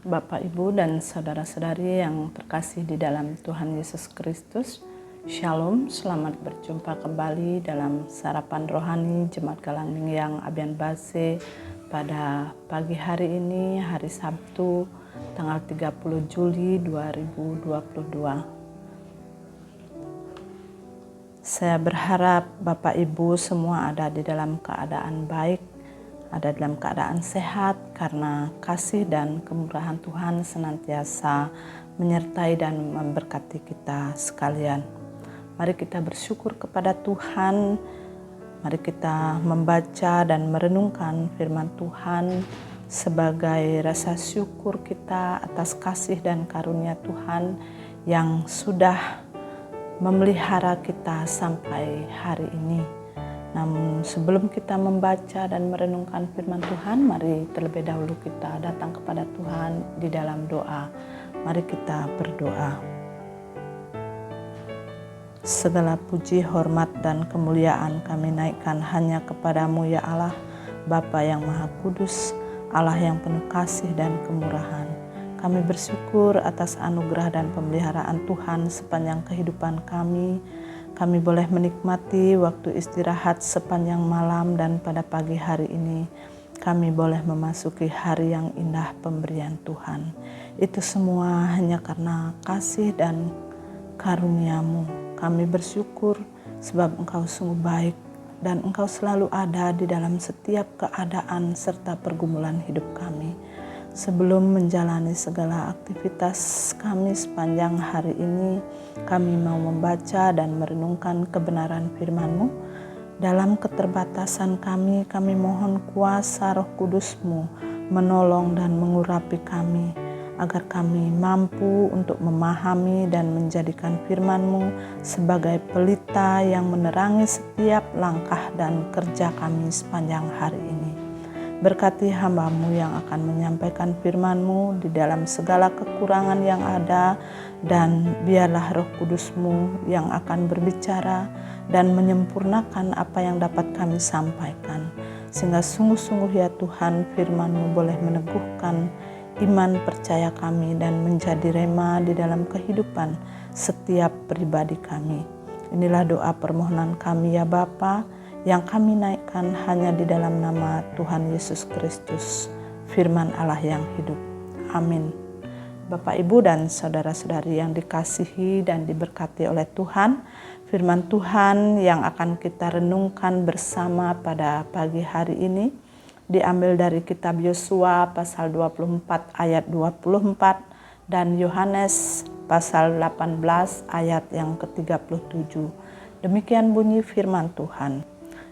Bapak, Ibu, dan saudara-saudari yang terkasih di dalam Tuhan Yesus Kristus, Shalom, selamat berjumpa kembali dalam Sarapan Rohani Jemaat Galang yang Abian Base pada pagi hari ini, hari Sabtu, tanggal 30 Juli 2022. Saya berharap Bapak Ibu semua ada di dalam keadaan baik, ada dalam keadaan sehat, karena kasih dan kemurahan Tuhan senantiasa menyertai dan memberkati kita sekalian. Mari kita bersyukur kepada Tuhan, mari kita membaca dan merenungkan firman Tuhan sebagai rasa syukur kita atas kasih dan karunia Tuhan yang sudah memelihara kita sampai hari ini. Namun sebelum kita membaca dan merenungkan firman Tuhan, mari terlebih dahulu kita datang kepada Tuhan di dalam doa. Mari kita berdoa. Segala puji, hormat, dan kemuliaan kami naikkan hanya kepadamu ya Allah, Bapa yang Maha Kudus, Allah yang penuh kasih dan kemurahan. Kami bersyukur atas anugerah dan pemeliharaan Tuhan sepanjang kehidupan kami. Kami boleh menikmati waktu istirahat sepanjang malam, dan pada pagi hari ini kami boleh memasuki hari yang indah pemberian Tuhan. Itu semua hanya karena kasih dan karunia-Mu. Kami bersyukur sebab Engkau sungguh baik dan Engkau selalu ada di dalam setiap keadaan serta pergumulan hidup kami. Sebelum menjalani segala aktivitas kami sepanjang hari ini, kami mau membaca dan merenungkan kebenaran firman-Mu. Dalam keterbatasan kami mohon kuasa Roh Kudus-Mu menolong dan mengurapi kami, agar kami mampu untuk memahami dan menjadikan firman-Mu sebagai pelita yang menerangi setiap langkah dan kerja kami sepanjang hari ini. Berkati hamba-Mu yang akan menyampaikan firman-Mu di dalam segala kekurangan yang ada, dan biarlah Roh Kudus-Mu yang akan berbicara dan menyempurnakan apa yang dapat kami sampaikan. Sehingga sungguh-sungguh ya Tuhan, firman-Mu boleh meneguhkan iman percaya kami dan menjadi rema di dalam kehidupan setiap pribadi kami. Inilah doa permohonan kami ya Bapa, yang kami naikkan hanya di dalam nama Tuhan Yesus Kristus, firman Allah yang hidup. Amin. Bapak, Ibu, dan saudara-saudari yang dikasihi dan diberkati oleh Tuhan, firman Tuhan yang akan kita renungkan bersama pada pagi hari ini diambil dari kitab Yosua pasal 24 ayat 24 dan Yohanes pasal 18 ayat yang ke-37. Demikian bunyi firman Tuhan.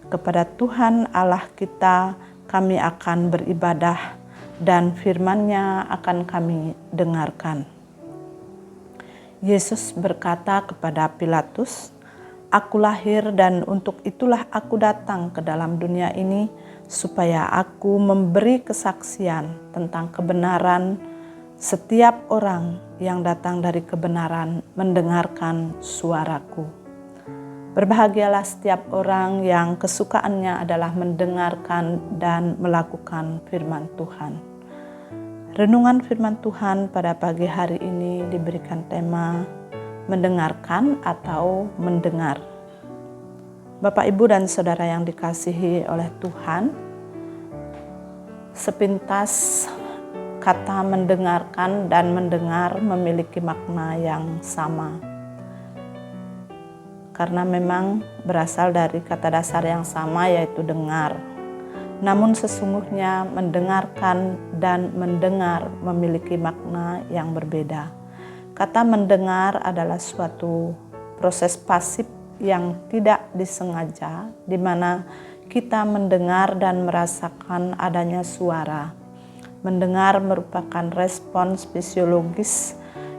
Kepada Tuhan Allah kita kami akan beribadah, dan firman-Nya akan kami dengarkan. Yesus berkata kepada Pilatus, "Aku lahir dan untuk itulah aku datang ke dalam dunia ini, supaya aku memberi kesaksian tentang kebenaran. Setiap orang yang datang dari kebenaran mendengarkan suaraku." Berbahagialah setiap orang yang kesukaannya adalah mendengarkan dan melakukan firman Tuhan. Renungan firman Tuhan pada pagi hari ini diberikan tema mendengarkan atau mendengar. Bapak, Ibu, dan saudara yang dikasihi oleh Tuhan, sepintas kata mendengarkan dan mendengar memiliki makna yang sama. Karena memang berasal dari kata dasar yang sama, yaitu dengar. Namun sesungguhnya mendengarkan dan mendengar memiliki makna yang berbeda. Kata mendengar adalah suatu proses pasif yang tidak disengaja, di mana kita mendengar dan merasakan adanya suara. Mendengar merupakan respons fisiologis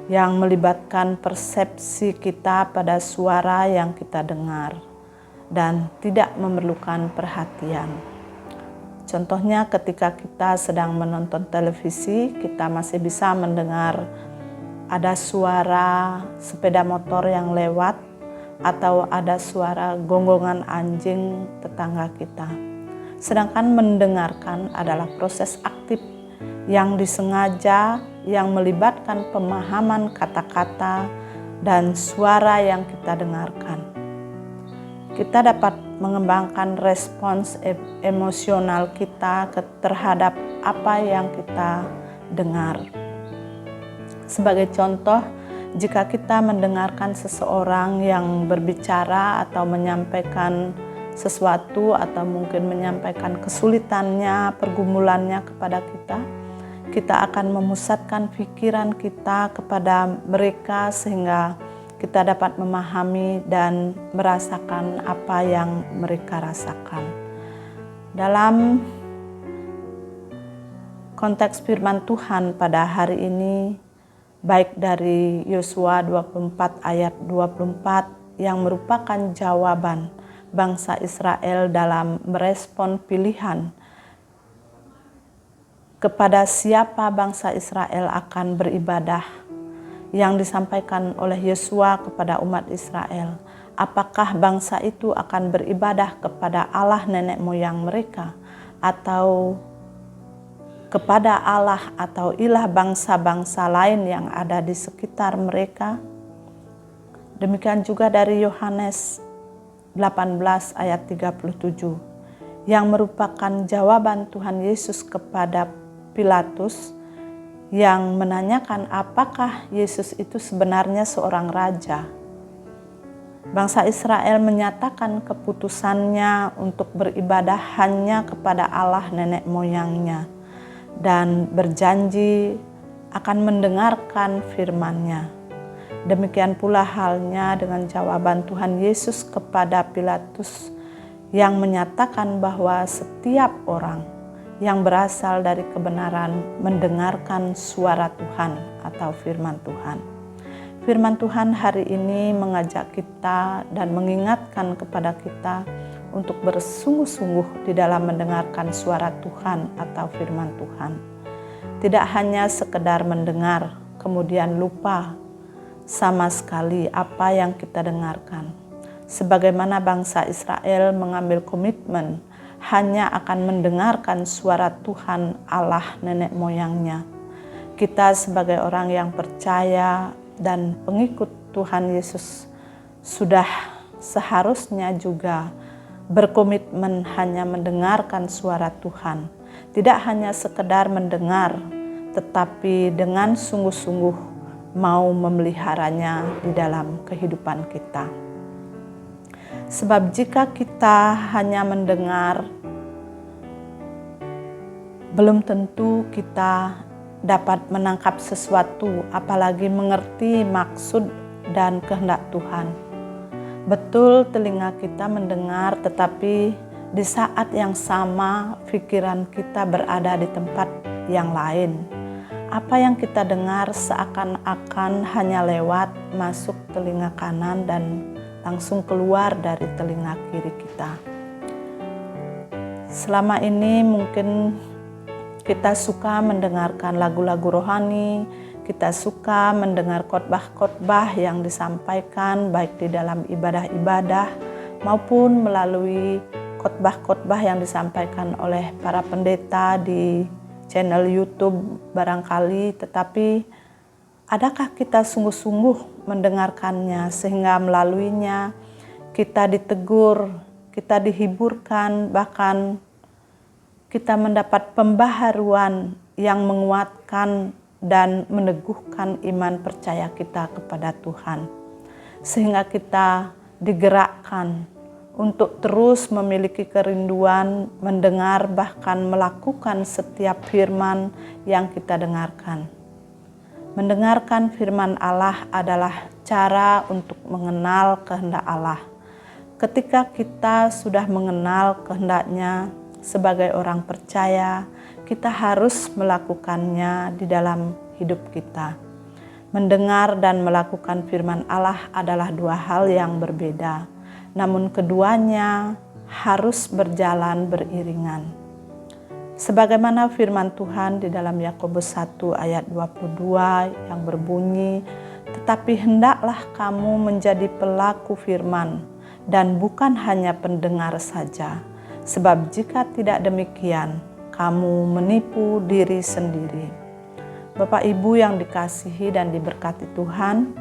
yang melibatkan persepsi kita pada suara yang kita dengar dan tidak memerlukan perhatian. Contohnya ketika kita sedang menonton televisi, kita masih bisa mendengar ada suara sepeda motor yang lewat atau ada suara gonggongan anjing tetangga kita. Sedangkan mendengarkan adalah proses aktif yang disengaja, yang melibatkan pemahaman kata-kata dan suara yang kita dengarkan. Kita dapat mengembangkan respons emosional kita terhadap apa yang kita dengar. Sebagai contoh, jika kita mendengarkan seseorang yang berbicara atau menyampaikan sesuatu atau mungkin menyampaikan kesulitannya, pergumulannya kepada kita, kita akan memusatkan pikiran kita kepada mereka sehingga kita dapat memahami dan merasakan apa yang mereka rasakan. Dalam konteks firman Tuhan pada hari ini, baik dari Yosua 24 ayat 24 yang merupakan jawaban bangsa Israel dalam merespon pilihan kepada siapa bangsa Israel akan beribadah, yang disampaikan oleh Yosua kepada umat Israel. Apakah bangsa itu akan beribadah kepada Allah nenek moyang mereka atau kepada Allah atau ilah bangsa-bangsa lain yang ada di sekitar mereka? Demikian juga dari Yohanes 18 ayat 37 yang merupakan jawaban Tuhan Yesus kepada Pilatus yang menanyakan apakah Yesus itu sebenarnya seorang raja. Bangsa Israel menyatakan keputusannya untuk beribadah hanya kepada Allah nenek moyangnya dan berjanji akan mendengarkan firman-Nya. Demikian pula halnya dengan jawaban Tuhan Yesus kepada Pilatus yang menyatakan bahwa setiap orang yang berasal dari kebenaran mendengarkan suara Tuhan atau firman Tuhan. Firman Tuhan hari ini mengajak kita dan mengingatkan kepada kita untuk bersungguh-sungguh di dalam mendengarkan suara Tuhan atau firman Tuhan. Tidak hanya sekedar mendengar kemudian lupa sama sekali apa yang kita dengarkan. Sebagaimana bangsa Israel mengambil komitmen hanya akan mendengarkan suara Tuhan Allah nenek moyangnya. Kita sebagai orang yang percaya dan pengikut Tuhan Yesus sudah seharusnya juga berkomitmen hanya mendengarkan suara Tuhan. Tidak hanya sekedar mendengar, tetapi dengan sungguh-sungguh mau memeliharanya di dalam kehidupan kita. Sebab jika kita hanya mendengar, belum tentu kita dapat menangkap sesuatu, apalagi mengerti maksud dan kehendak Tuhan. Betul, telinga kita mendengar, tetapi di saat yang sama pikiran kita berada di tempat yang lain. Apa yang kita dengar seakan-akan hanya lewat masuk telinga kanan dan langsung keluar dari telinga kiri kita. Selama ini mungkin kita suka mendengarkan lagu-lagu rohani, kita suka mendengar khotbah-khotbah yang disampaikan baik di dalam ibadah-ibadah maupun melalui khotbah-khotbah yang disampaikan oleh para pendeta di channel YouTube barangkali, tetapi adakah kita sungguh-sungguh mendengarkannya sehingga melaluinya kita ditegur, kita dihiburkan, bahkan kita mendapat pembaharuan yang menguatkan dan meneguhkan iman percaya kita kepada Tuhan. Sehingga kita digerakkan untuk terus memiliki kerinduan mendengar bahkan melakukan setiap firman yang kita dengarkan. Mendengarkan firman Allah adalah cara untuk mengenal kehendak Allah. Ketika kita sudah mengenal kehendak-Nya sebagai orang percaya, kita harus melakukannya di dalam hidup kita. Mendengar dan melakukan firman Allah adalah dua hal yang berbeda, namun keduanya harus berjalan beriringan. Sebagaimana firman Tuhan di dalam Yakobus 1 ayat 22 yang berbunyi, "Tetapi hendaklah kamu menjadi pelaku firman dan bukan hanya pendengar saja, Sebab jika tidak demikian, kamu menipu diri sendiri. Bapak Ibu yang dikasihi dan diberkati Tuhan,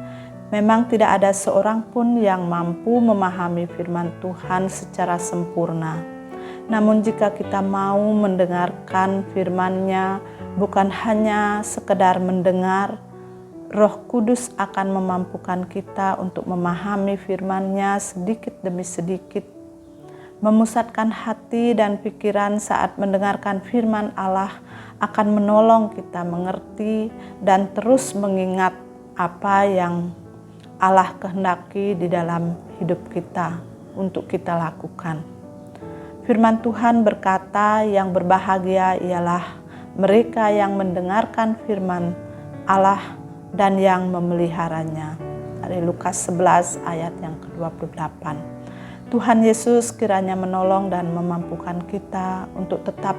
memang tidak ada seorang pun yang mampu memahami firman Tuhan secara sempurna. Namun jika kita mau mendengarkan firman-Nya, bukan hanya sekedar mendengar, Roh Kudus akan memampukan kita untuk memahami firman-Nya sedikit demi sedikit, memusatkan hati dan pikiran saat mendengarkan firman Allah akan menolong kita mengerti dan terus mengingat apa yang Allah kehendaki di dalam hidup kita untuk kita lakukan. Firman Tuhan berkata, yang berbahagia ialah mereka yang mendengarkan firman Allah dan yang memeliharanya. Dari Lukas 11 ayat yang ke-28. Tuhan Yesus kiranya menolong dan memampukan kita untuk tetap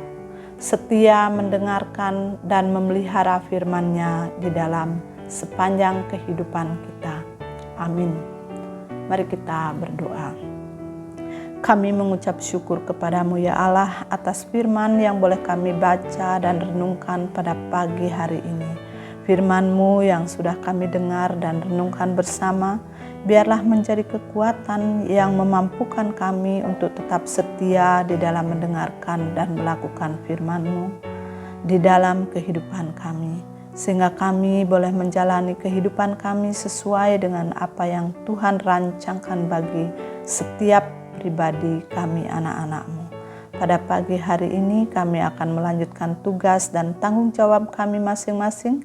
setia mendengarkan dan memelihara firman-Nya di dalam sepanjang kehidupan kita. Amin. Mari kita berdoa. Kami mengucap syukur kepadamu ya Allah atas firman yang boleh kami baca dan renungkan pada pagi hari ini. Firman-Mu yang sudah kami dengar dan renungkan bersama, biarlah menjadi kekuatan yang memampukan kami untuk tetap setia di dalam mendengarkan dan melakukan firman-Mu di dalam kehidupan kami. Sehingga kami boleh menjalani kehidupan kami sesuai dengan apa yang Tuhan rancangkan bagi setiap pribadi kami anak-anak-Mu. Pada pagi hari ini kami akan melanjutkan tugas dan tanggung jawab kami masing-masing.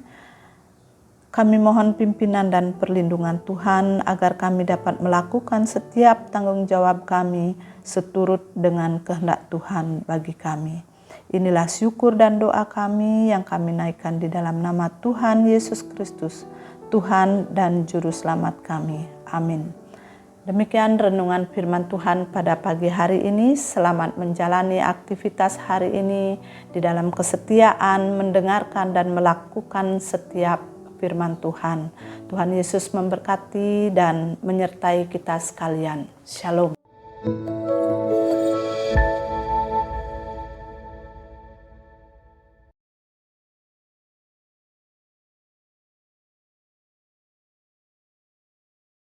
Kami mohon pimpinan dan perlindungan Tuhan agar kami dapat melakukan setiap tanggung jawab kami seturut dengan kehendak Tuhan bagi kami. Inilah syukur dan doa kami yang kami naikkan di dalam nama Tuhan Yesus Kristus, Tuhan dan Juru Selamat kami. Amin. Demikian renungan firman Tuhan pada pagi hari ini. Selamat menjalani aktivitas hari ini di dalam kesetiaan mendengarkan dan melakukan setiap firman Tuhan. Tuhan Yesus memberkati dan menyertai kita sekalian. Shalom.